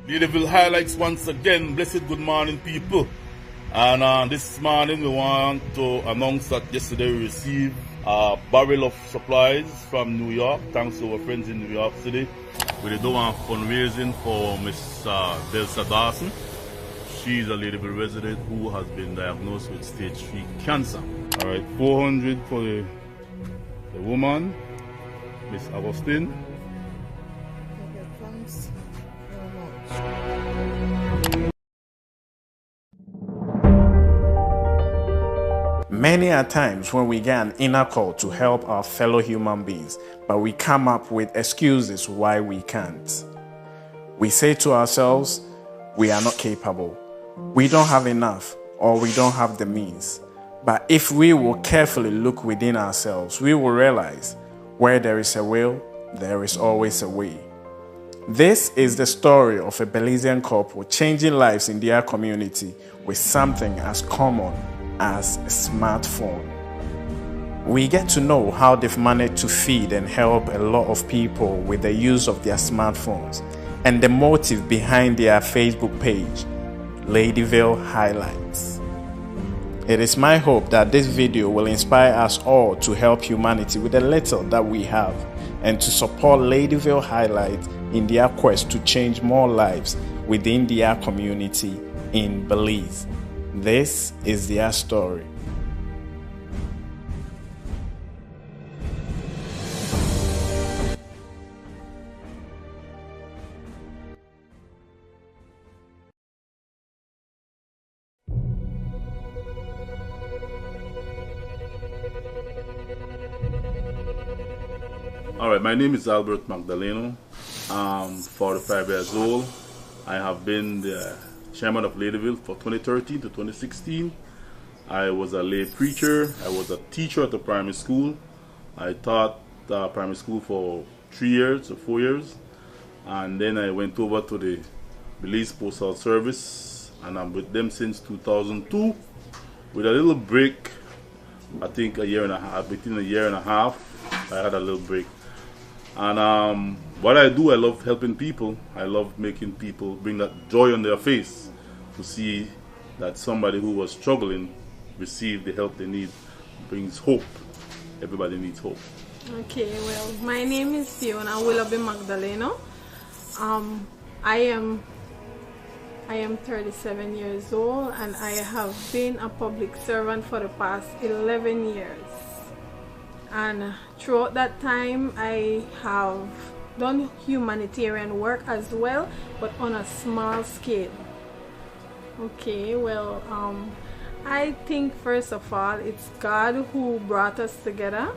Ladyville highlights once again. Blessed good morning, people. And this morning we want to announce that yesterday we received a barrel of supplies from New York, thanks to our friends in New York City. We did a fundraising for Miss Delsa Dawson. She's a Ladyville resident who has been diagnosed with stage 3 cancer. Alright, 400 for the woman, Miss Augustine. Many are times when we get an inner call to help our fellow human beings, but we come up with excuses why we can't. We say to ourselves, we are not capable, we don't have enough, or we don't have the means. But if we will carefully look within ourselves, we will realize where there is a will, there is always a way. This is the story of a Belizean couple changing lives in their community with something as common as a smartphone. We get to know how they've managed to feed and help a lot of people with the use of their smartphones and the motive behind their Facebook page, Ladyville Highlights. It is my hope that this video will inspire us all to help humanity with the little that we have and to support Ladyville Highlights in their quest to change more lives within their community in Belize. This is their story. Alright, my name is Albert Magdaleno. I'm 45 years old. I have been the chairman of Ladyville for 2013 to 2016. I was a lay preacher. I was a teacher at the primary school. I taught primary school for 3 years or 4 years. And then I went over to the Belize Postal Service, and I'm with them since 2002 with a little break. I think a year and a half, between a year and a half, I had a little break. And what I do, I love helping people. I love making people bring that joy on their face to see that somebody who was struggling receive the help they need. Brings hope. Everybody needs hope. Okay, well, my name is Fiona Willoughby Magdaleno. I am 37 years old, and I have been a public servant for the past 11 years. And throughout that time, I have done humanitarian work as well, but on a small scale. Okay, well, I think first of all, it's God who brought us together.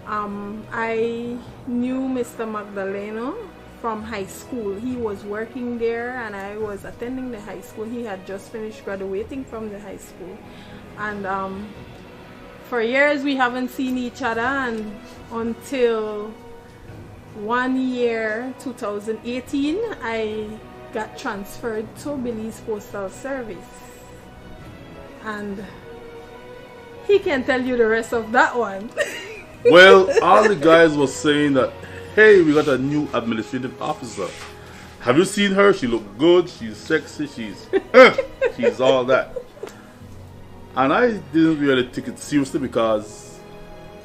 I knew Mr. Magdaleno from high school. He was working there and I was attending the high school. He had just finished graduating from the high school. And for years we haven't seen each other, and until 1 year, 2018, I got transferred to Belize Postal Service. And he can tell you the rest of that one. Well, all the guys were saying that, hey, we got a new administrative officer. Have you seen her? She look good, she's sexy, she's all that. And I didn't really take it seriously because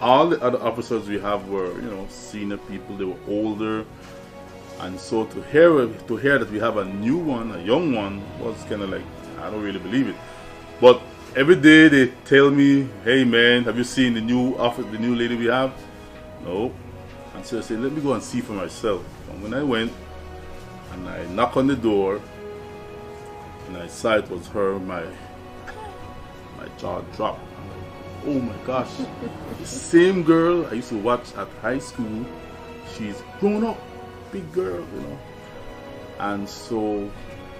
all the other officers we have were, you know, senior people. They were older, and so to hear that we have a new one, a young one, was kind of like, I don't really believe it. But every day they tell me, hey man, have you seen the new office, the new lady we have? No. And so I said, let me go and see for myself. And when I went and I knocked on the door and I saw it was her, my jaw dropped. Oh my gosh, the same girl I used to watch at high school, she's grown up, big girl, you know. And so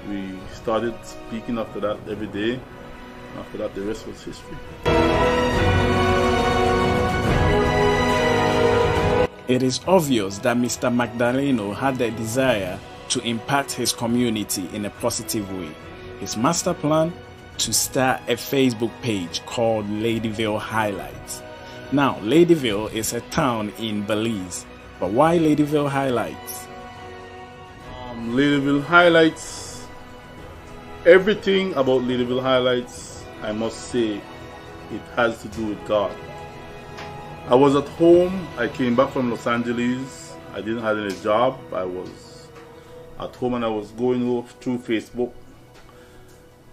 we started speaking after that every day. After that, the rest was history. It is obvious that Mr. Magdaleno had the desire to impact his community in a positive way. His master plan: to start a Facebook page called Ladyville Highlights. Now, Ladyville is a town in Belize, but why Ladyville Highlights? Ladyville Highlights, everything about Ladyville Highlights, I must say, it has to do with God. I was at home, I came back from Los Angeles, I didn't have any job, I was at home and I was going through Facebook,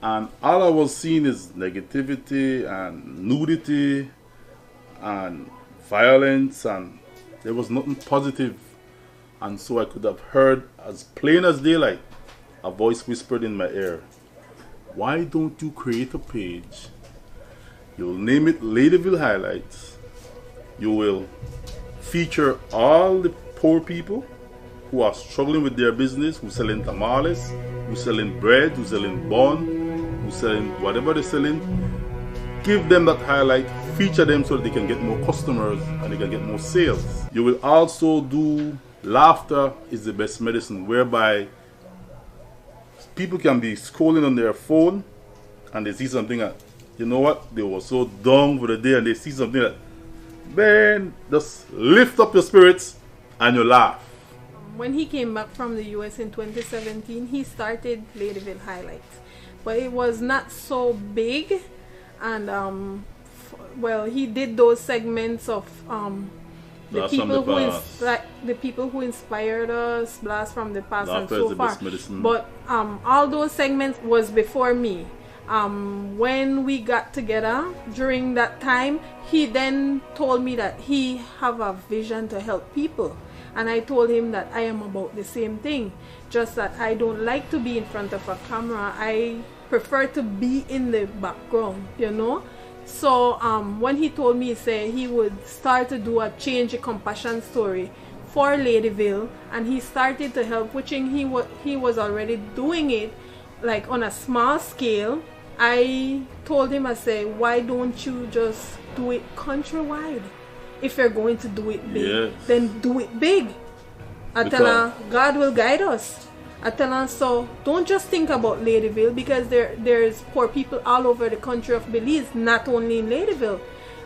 and all I was seeing is negativity and nudity and violence, and there was nothing positive. And so I could have heard, as plain as daylight, a voice whispered in my ear, why don't you create a page? You'll name it Ladyville Highlights. You will feature all the poor people who are struggling with their business, who selling tamales, who selling bread, who selling bun, who selling whatever they're selling. Give them that highlight, feature them so that they can get more customers and they can get more sales. You will also do laughter is the best medicine, whereby people can be scrolling on their phone and they see something that, you know what, they were so down for the day and they see something that, man, just lift up your spirits and you laugh. When he came back from the US in 2017, he started Ladyville Highlights, but it was not so big, and well, he did those segments of the people who inspired us, blast from the past, and so far. But all those segments was before me. When we got together during that time, he then told me that he have a vision to help people, and I told him that I am about the same thing, just that I don't like to be in front of a camera. I prefer to be in the background, you know. So when he told me, he said he would start to do a change, a compassion story for Ladyville, and he started to help, which he was already doing it like on a small scale. I told him, I said, why don't you just do it countrywide? If you're going to do it big, yes, then do it big. I tell her, God will guide us. I tell her, so don't just think about Ladyville, because there's poor people all over the country of Belize, not only in Ladyville.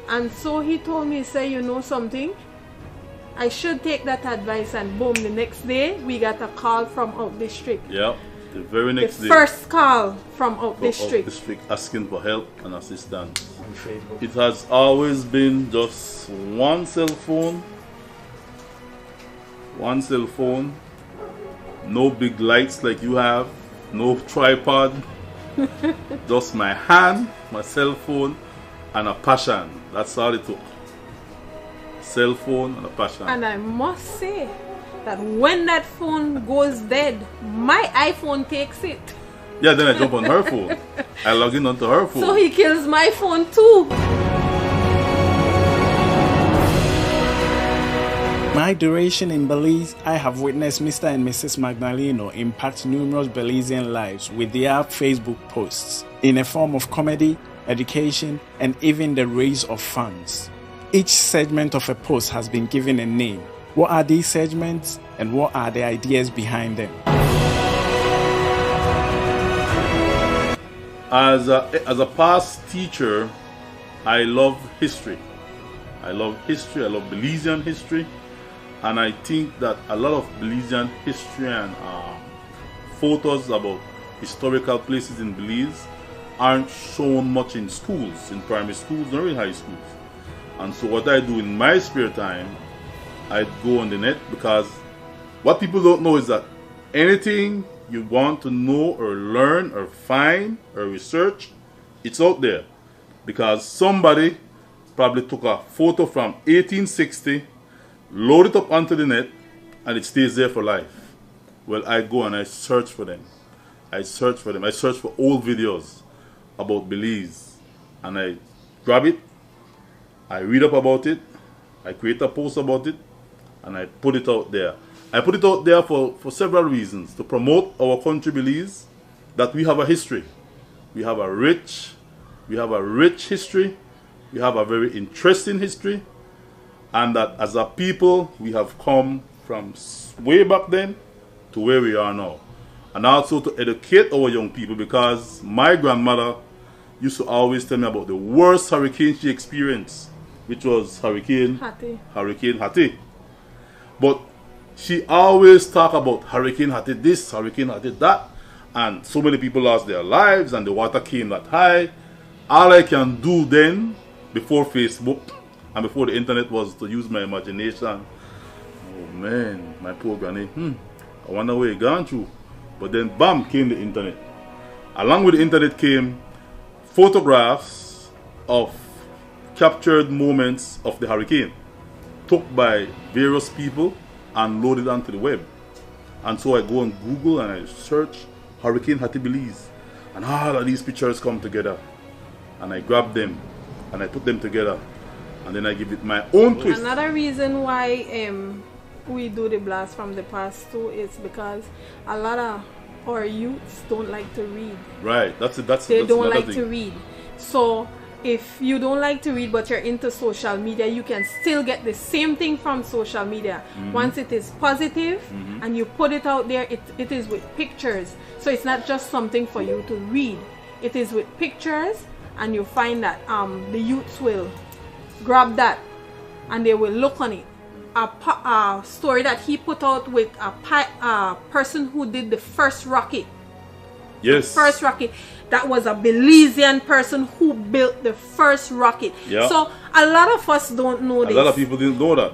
And so he told me, say, you know something, I should take that advice, and boom, the next day we got a call from out district. Yeah, the very next day. First call from out district. Asking for help and assistance. It has always been just one cell phone, no big lights like you have, no tripod, just my hand, my cell phone, and a passion. That's all it took. Cell phone and a passion. And I must say that when that phone goes dead, my iPhone takes it. Yeah, then I jump on her phone. I log in onto her phone. So he kills my phone too. My duration in Belize, I have witnessed Mr. and Mrs. Magdaleno impact numerous Belizean lives with their Facebook posts in a form of comedy, education, and even the raise of funds. Each segment of a post has been given a name. What are these segments, and what are the ideas behind them? As a past teacher, I love history. I love Belizean history. And I think that a lot of Belizean history and photos about historical places in Belize aren't shown much in schools, in primary schools, nor in high schools. And so what I do in my spare time, I go on the net, because what people don't know is that anything you want to know or learn or find or research, it's out there. Because somebody probably took a photo from 1860, load it up onto the net, and it stays there for life. Well, I go and I search for them. I search for old videos about Belize, and I grab it, I read up about it, I create a post about it, and I put it out there. I put it out there for several reasons. To promote our country, Belize, that we have a history. We have a rich history. We have a very interesting history. And that as a people, we have come from way back then to where we are now. And also to educate our young people, because my grandmother used to always tell me about the worst hurricane she experienced, which was Hurricane Hattie. But she always talk about Hurricane Hattie this, Hurricane Hattie that, and so many people lost their lives and the water came that high. All I can do then, before Facebook and before the internet, was to use my imagination. Oh man, my poor granny, I wonder where it gone through. But then bam, came the internet. Along with the internet came photographs of captured moments of the hurricane, took by various people and loaded onto the web. And so I go on Google and I search Hurricane Hattie Belize, and all of these pictures come together, and I grab them and I put them together, and then I give it my own twist. Another reason why we do the blast from the past too is because a lot of our youths don't like to read. Right, that's they don't like to read. So if you don't like to read but you're into social media, you can still get the same thing from social media. Once it is positive and you put it out there, it is with pictures. So it's not just something for you to read. It is with pictures, and you find that the youths will grab that and they will look on it. A story that he put out with a person who did the first rocket. Yes. First rocket. That was a Belizean person who built the first rocket. Yeah. So a lot of us don't know this. A lot of people didn't know that.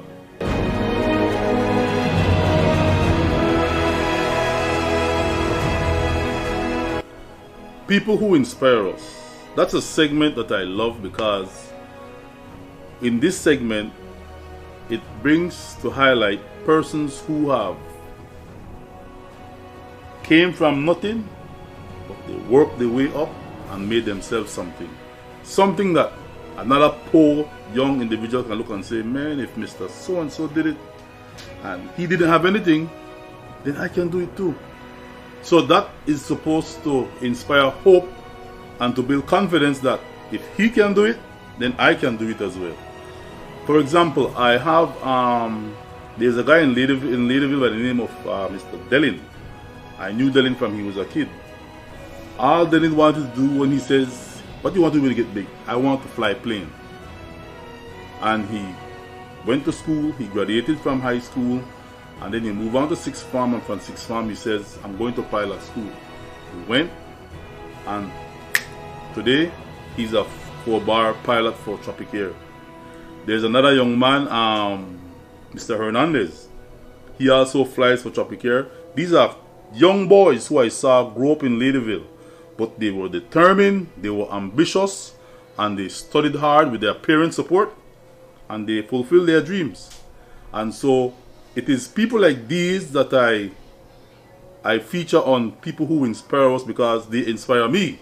People who inspire us. That's a segment that I love, because in this segment it brings to highlight persons who have came from nothing, but they worked their way up and made themselves something. Something that another poor young individual can look and say, man, if Mr. So-and-so did it and he didn't have anything, then I can do it too. So that is supposed to inspire hope and to build confidence that if he can do it, then I can do it as well. For example, I have, there's a guy in Ladyville by the name of Mr. Dellin. I knew Dellin from he was a kid. All Dellin wanted to do when he says, what do you want to do when you get big? I want to fly plane. And he went to school, he graduated from high school, and then he moved on to sixth form, and from sixth form he says, I'm going to pilot school. He went, and today he's a 4-bar pilot for Tropicare. There's another young man, Mr. Hernandez. He also flies for Tropicare. These are young boys who I saw grow up in Ladyville, but they were determined, they were ambitious, and they studied hard with their parents' support, and they fulfilled their dreams. And so it is people like these that I feature on People Who Inspire Us, because they inspire me.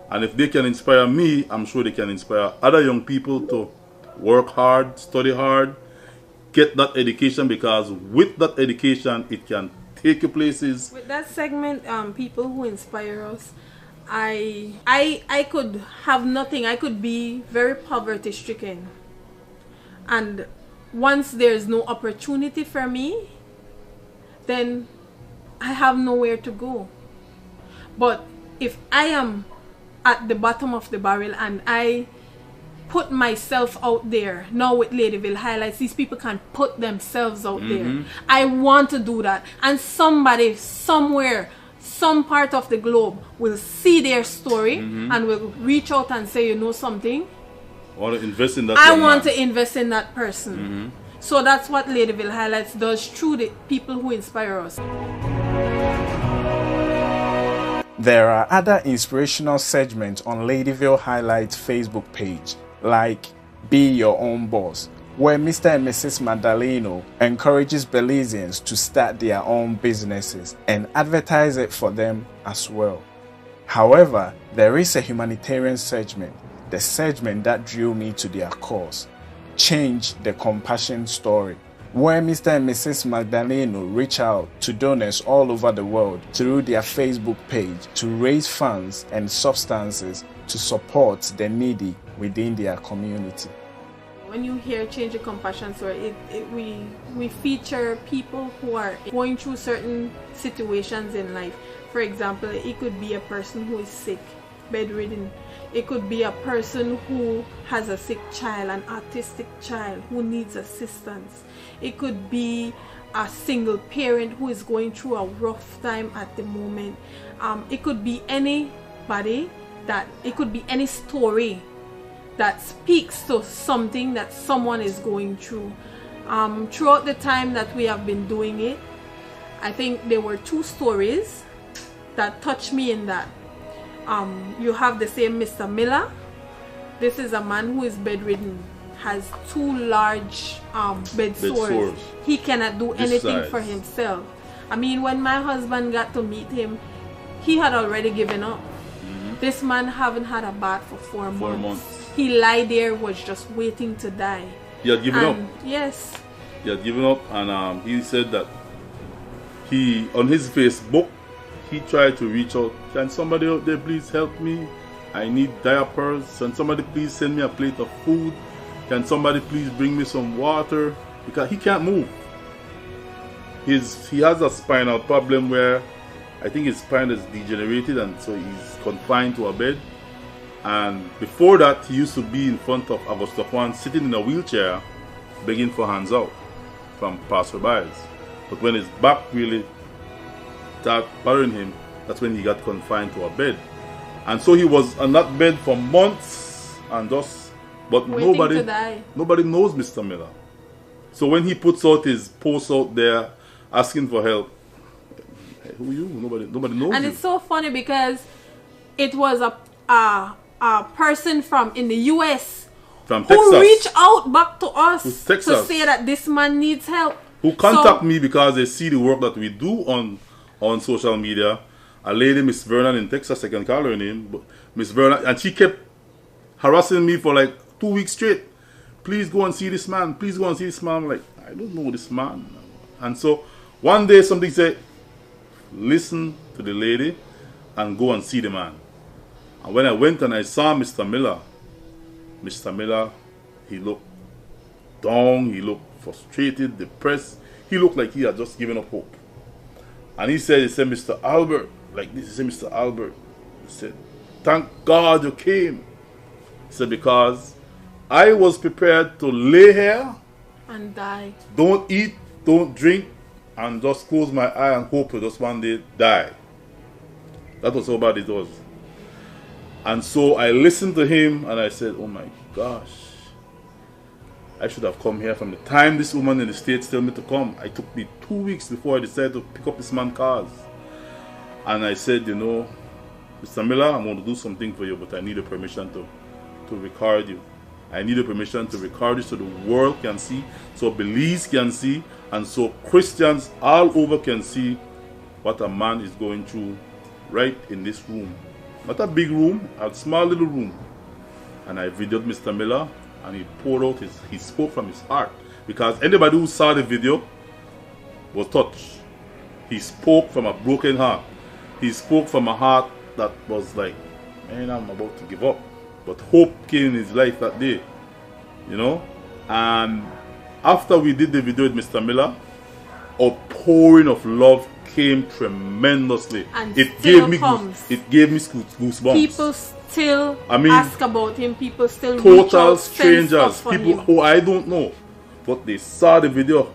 And if they can inspire me, I'm sure they can inspire other young people to work hard, study hard, get that education, because with that education, it can take you places. With that segment, People Who Inspire Us, I could have nothing. I could be very poverty stricken. And once there's no opportunity for me, then I have nowhere to go. But if I am at the bottom of the barrel and I put myself out there, now with Ladyville Highlights, these people can put themselves out there. I want to do that. And somebody, somewhere, some part of the globe will see their story and will reach out and say, you know something? I want to invest in that. I want to invest in that person. So that's what Ladyville Highlights does through the People Who Inspire Us. There are other inspirational segments on Ladyville Highlights Facebook page, like Be Your Own Boss, where Mr. and Mrs. Magdaleno encourages Belizeans to start their own businesses and advertise it for them as well. However, there is a humanitarian segment, the segment that drew me to their cause, Change the Compassion Story, where Mr. and Mrs. Magdaleno reach out to donors all over the world through their Facebook page to raise funds and substances to support the needy within their community. When you hear Change the Compassion Story, we feature people who are going through certain situations in life. For example, it could be a person who is sick bedridden. It could be a person who has a sick child, an autistic child who needs assistance. It could be a single parent who is going through a rough time at the moment. It could be anybody it could be any story that speaks to something that someone is going through. Throughout the time that we have been doing it, I think there were 2 stories that touched me in that. You have the same Mr. Miller. This is a man who is bedridden, has 2 large bed sores. He cannot do anything for himself. I mean, when my husband got to meet him, he had already given up. This man haven't had a bath for 4 months. He lied there, was just waiting to die. He had given up? Yes. He had given up, and he said that he, on his Facebook, he tried to reach out. Can somebody out there please help me? I need diapers. Can somebody please send me a plate of food? Can somebody please bring me some water? Because he can't move. He has a spinal problem where I think his spine is degenerated, and so he's confined to a bed. And before that, he used to be in front of Augusta Juan, sitting in a wheelchair, begging for hands out from passerbys. But when his back really started bothering him, that's when he got confined to a bed. And so he was on that bed for months, and but nobody knows Mr. Miller. So when he puts out his posts out there asking for help, hey, who are you? Nobody knows. And it's so funny because it was a person from in the US from Texas who reached out back to us to say that this man needs help. Who contact me because they see the work that we do on social media. A lady, Miss Vernon in Texas, I can call her name, but Miss Vernon, and she kept harassing me for like 2 weeks straight. Please go and see this man. Please go and see this man. I'm like, I don't know this man. And so one day somebody said, listen to the lady and go and see the man. And when I went and I saw Mr. Miller, he looked down, he looked frustrated, depressed. He looked like he had just given up hope. And he said, Mr. Albert, like this, he said, Mr. Albert, he said, thank God you came. He said, because I was prepared to lay here and die. Don't eat, don't drink, and just close my eye and hope to just one day die. That was how bad it was. And so I listened to him and I said, oh my gosh, I should have come here from the time this woman in the States told me to come. It took me 2 weeks before I decided to pick up this man's cars. And I said, you know, Mr. Miller, I'm going to do something for you, but I need a permission to record you. I need a permission to record you so the world can see, so Belize can see, and so Christians all over can see what a man is going through right in this room. Not a big room, a small little room. And I videoed Mr. Miller, and he poured out he spoke from his heart. Because anybody who saw the video was touched. He spoke from a broken heart. He spoke from a heart that was like, man, I'm about to give up. But hope came in his life that day, you know. And after we did the video with Mr. Miller, a pouring of love came tremendously. And it gave me goosebumps. People still ask about him. People still total reach out, strangers, people who I don't know, but they saw the video.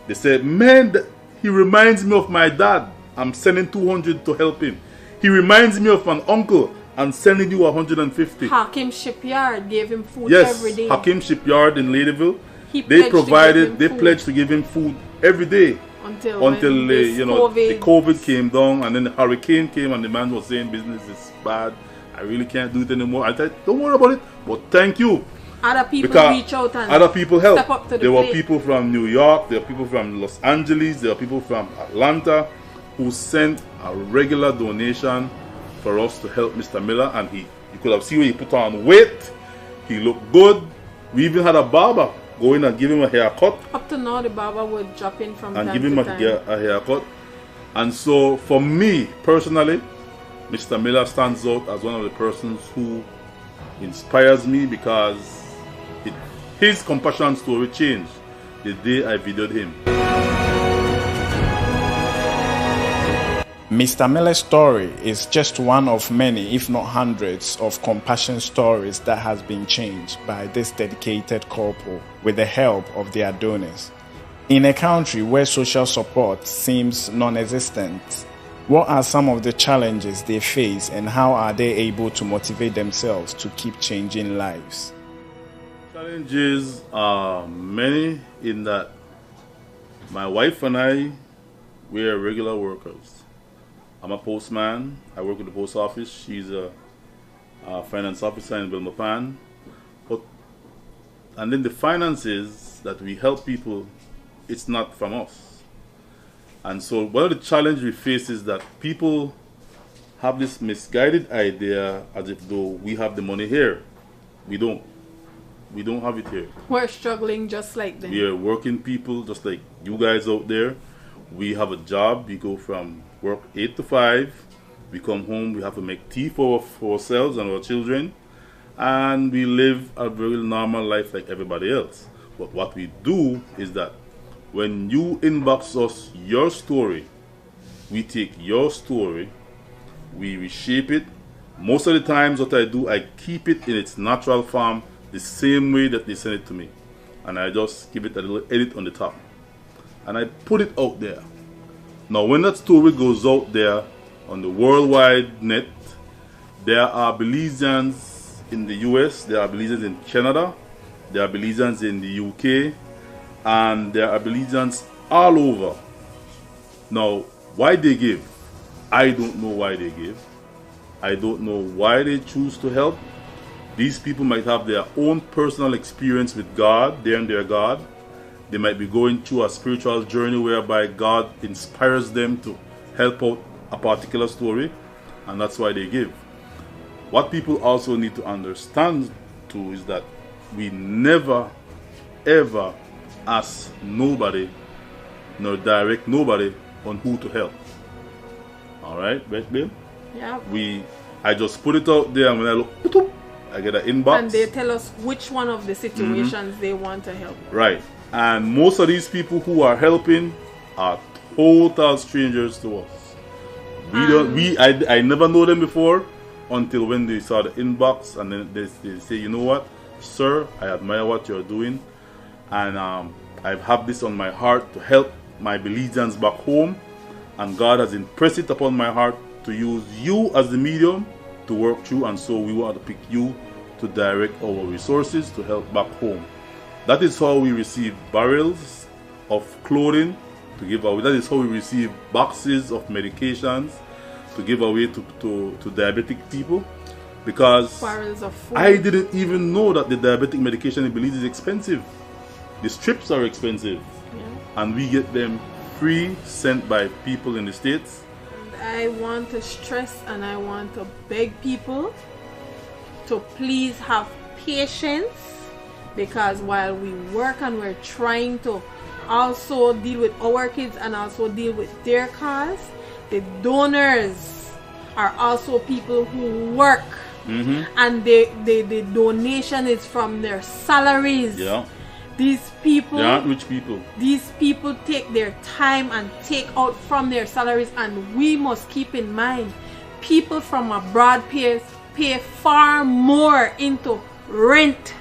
They said, man, he reminds me of my dad. I'm sending 200 to help him. He reminds me of an uncle. I'm sending you 150. Hakim Shipyard gave him food every day. Yes, Hakim Shipyard in Ladyville. They pledged to give him food every day until the COVID came down, and then the hurricane came, and the man was saying business is bad. I really can't do it anymore. I said, don't worry about it, but thank you. Other people reach out and other people help. Step up to the There were people from New York, there were people from Los Angeles, there were people from Atlanta who sent a regular donation for us to help Mr. Miller, and you could have seen where he put on weight. He looked good. We even had a barber go in and give him a haircut. Up to now, the barber would drop in from and time give him to a time. haircut. And so, for me personally, Mr. Miller stands out as one of the persons who inspires me, because his compassion story changed the day I videoed him. Mr. Miller's story is just one of many, if not hundreds, of compassion stories that has been changed by this dedicated couple with the help of their donors. In a country where social support seems non-existent, what are some of the challenges they face and how are they able to motivate themselves to keep changing lives? Challenges are many in that my wife and I, we are regular workers. I'm a postman. I work with the post office. She's a finance officer in Belmopan. And then the finances that we help people, it's not from us. And so one of the challenges we face is that people have this misguided idea as if though we have the money here. We don't. We don't have it here. We're struggling just like them. We are working people just like you guys out there. We have a job. We go from work 8 to 5. We come home. We have to make tea for ourselves and our children. And we live a very normal life like everybody else. But what we do is that when you inbox us your story, we take your story, we reshape it. Most of the times what I do, I keep it in its natural form, the same way that they send it to me. And I just give it a little edit on the top. And I put it out there. Now when that story goes out there on the worldwide net, there are Belizeans in the US, there are Belizeans in Canada, there are Belizeans in the UK, and there are Belizeans all over. Now, why they give? I don't know why they give. I don't know why they choose to help. These people might have their own personal experience with God, they and their God. They might be going through a spiritual journey whereby God inspires them to help out a particular story, and that's why they give. What people also need to understand too is that we never ever ask nobody nor direct nobody on who to help. Alright, right, babe? Yeah. I just put it out there, and when I look, I get an inbox. And they tell us which one of the situations they want to help. Right. And most of these people who are helping are total strangers to us. I never know them before until when they saw the inbox, and then they say, you know what, sir, I admire what you're doing, and I have this on my heart to help my Belizeans back home, and God has impressed it upon my heart to use you as the medium to work through, and so we want to pick you to direct our resources to help back home. That is how we receive barrels of clothing to give away. That is how we receive boxes of medications to give away to diabetic people, because barrels of food. I didn't even know that the diabetic medication in Belize is expensive. The strips are expensive, and we get them free, sent by people in the States. I want to stress and I want to beg people to please have patience, because while we work and we're trying to also deal with our kids and also deal with their cause, the donors are also people who work, and the donation is from their salaries. Yeah. These people, they aren't rich people. These people take their time and take out from their salaries, and we must keep in mind, people from abroad pay far more into rent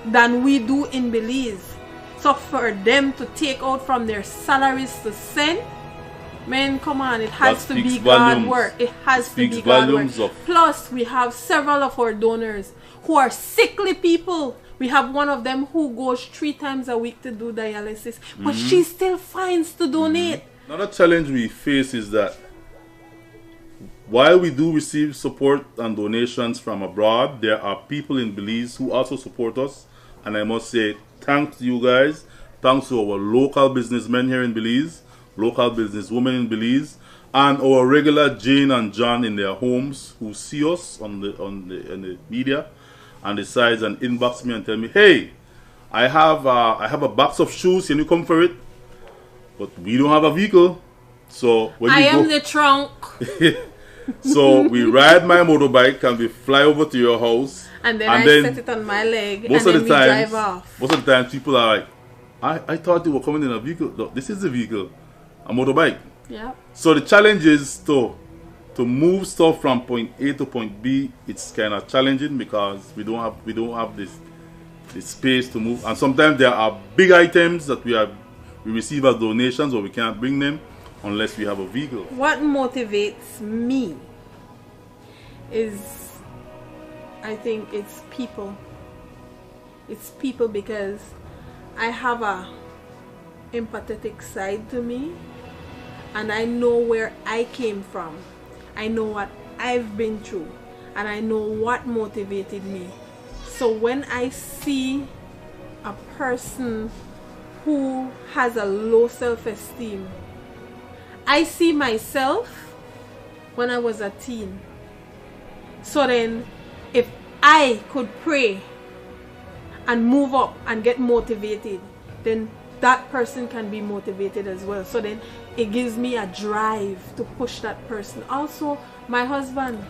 than we do in Belize. So for them to take out from their salaries to send, man, come on, it has to be God work. It has to be God work. Plus, we have several of our donors who are sickly people. We have one of them who goes 3 times a week to do dialysis, but she still finds to donate. Another challenge we face is that while we do receive support and donations from abroad, there are people in Belize who also support us. And I must say, thanks to you guys, thanks to our local businessmen here in Belize, local businesswomen in Belize, and our regular Jane and John in their homes who see us on the media and decides and inbox me and tell me, hey, I have a box of shoes, can you come for it? But we don't have a vehicle, so when I am the trunk. So we ride my motorbike and we fly over to your house, and then I set it on my leg, and then we drive off. Most of the time people are like, I thought you were coming in a vehicle. No, this is the vehicle, a motorbike. Yeah. So the challenge is to move stuff from point A to point B. It's kind of challenging because we don't have this space to move, and sometimes there are big items that we receive as donations, or we can't bring them unless we have a vehicle. What motivates me is, I think it's people. It's people because I have a empathetic side to me, and I know where I came from. I know what I've been through, and I know what motivated me. So when I see a person who has a low self-esteem, I see myself when I was a teen. So then if I could pray and move up and get motivated, then that person can be motivated as well. So then it gives me a drive to push that person. Also, my husband,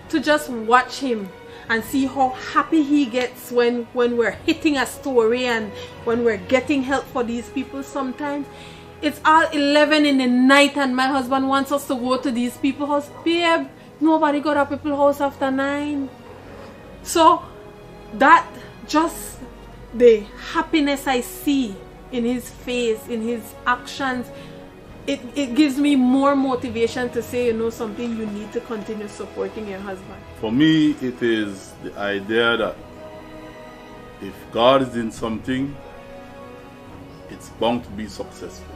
to just watch him and see how happy he gets when we're hitting a story and when we're getting help for these people. Sometimes it's all 11 in the night and my husband wants us to go to these people's house. Babe, nobody go to people's house after 9. So that, just the happiness I see in his face, in his actions, it gives me more motivation to say, you know something, you need to continue supporting your husband. For me, it is the idea that if God is in something, it's bound to be successful.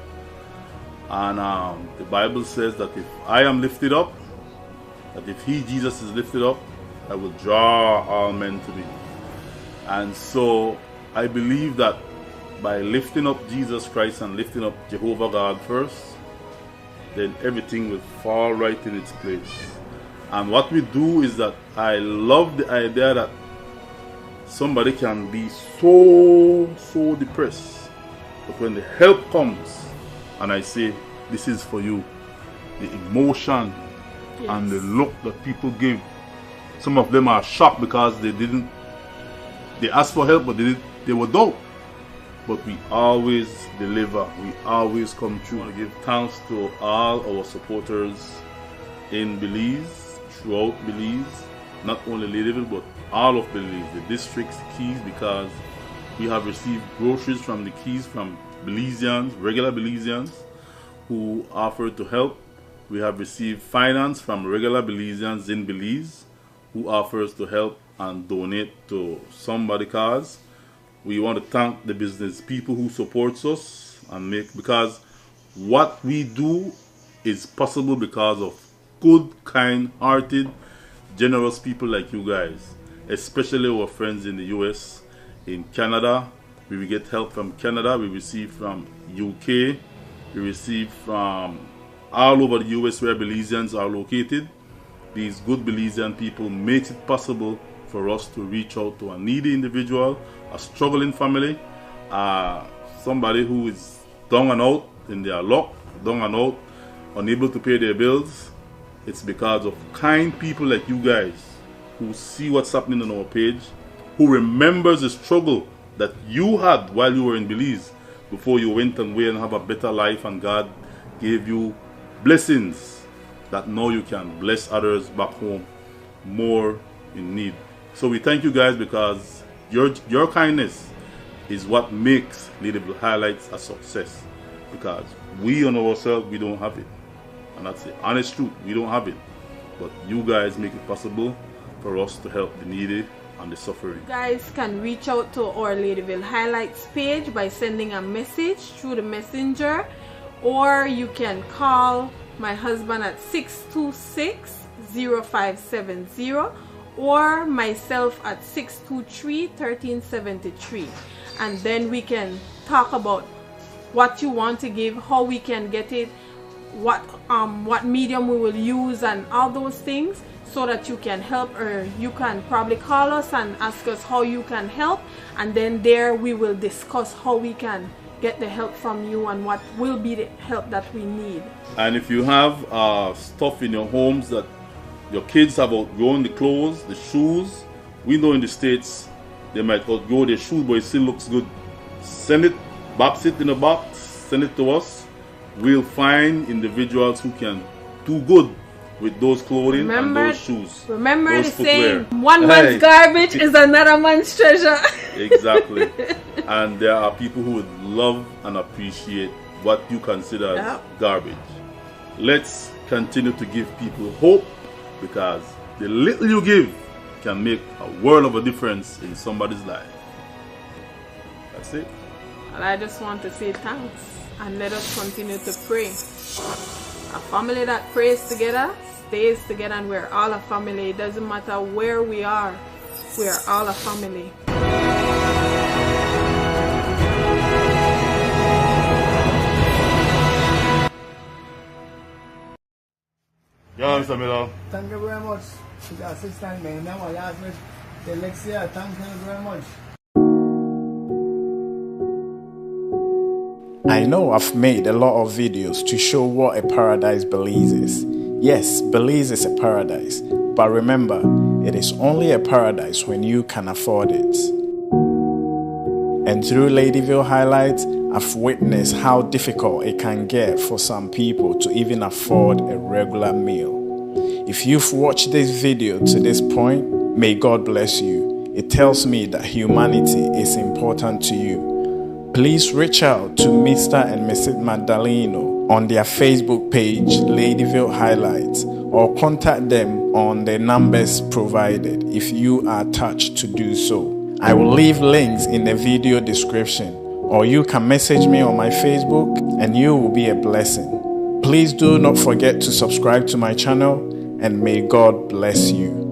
And the Bible says that if I am lifted up, that if He, Jesus, is lifted up, I will draw all men to me. And so I believe that by lifting up Jesus Christ and lifting up Jehovah God first, then everything will fall right in its place. And what we do is that I love the idea that somebody can be so depressed, but when the help comes and I say, this is for you, the emotion and the look that people give, some of them are shocked because they asked for help, but they were dope. But we always deliver. We always come through. I want to give thanks to all our supporters in Belize, throughout Belize, not only Ladyville, but all of Belize, the districts, Keys, because we have received groceries from the Keys from Belizeans, regular Belizeans, who offered to help. We have received finance from regular Belizeans in Belize, who offers to help and donate to somebody's cause. We want to thank the business people who supports us and because what we do is possible because of good, kind-hearted, generous people like you guys, especially our friends in the US, in Canada. We will get help from Canada. We receive from UK. We receive from all over the US where Belizeans are located. These good Belizean people make it possible for us to reach out to a needy individual, a struggling family, somebody who is down and out in their luck, down and out, unable to pay their bills. It's because of kind people like you guys who see what's happening on our page, who remembers the struggle that you had while you were in Belize before you went away and have a better life, and God gave you blessings that now you can bless others back home more in need. So we thank you guys because your kindness is what makes Ladyville Highlights a success, because we on ourselves, we don't have it, and that's the honest truth. We don't have it, but you guys make it possible for us to help the needy and the suffering. You guys can reach out to our Ladyville Highlights page by sending a message through the messenger, or you can call my husband at 626-0570 or myself at 623-1373, and then we can talk about what you want to give, how we can get it, what medium we will use, and all those things, so that you can help. Or you can probably call us and ask us how you can help, and then there we will discuss how we can get the help from you and what will be the help that we need. And if you have stuff in your homes that your kids have outgrown, the clothes, the shoes, we know in the States they might outgrow their shoes, but it still looks good. Send it, box it in a box, send it to us. we'll find individuals who can do good with those clothing and those shoes. Remember those the footwear. saying, one man's garbage is another man's treasure. Exactly. And there are people who would love and appreciate what you consider as garbage. Let's continue to give people hope, because the little you give can make a world of a difference in somebody's life. That's it. And I just want to say thanks, and let us continue to pray. A family that prays together stays together, and we're all a family. It doesn't matter where we are all a family. Yeah, Mr. Miller. Thank you very much to the assistant man. Now I ask me the next year. Thank you very much. I know I've made a lot of videos to show what a paradise Belize is. Yes, Belize is a paradise, but remember, it is only a paradise when you can afford it. And through Ladyville Highlights, I've witnessed how difficult it can get for some people to even afford a regular meal. If you've watched this video to this point, may God bless you. It tells me that humanity is important to you. Please reach out to Mr. and Mrs. Magdaleno on their Facebook page, Ladyville Highlights, or contact them on the numbers provided if you are touched to do so. I will leave links in the video description, or you can message me on my Facebook and you will be a blessing. Please do not forget to subscribe to my channel, and may God bless you.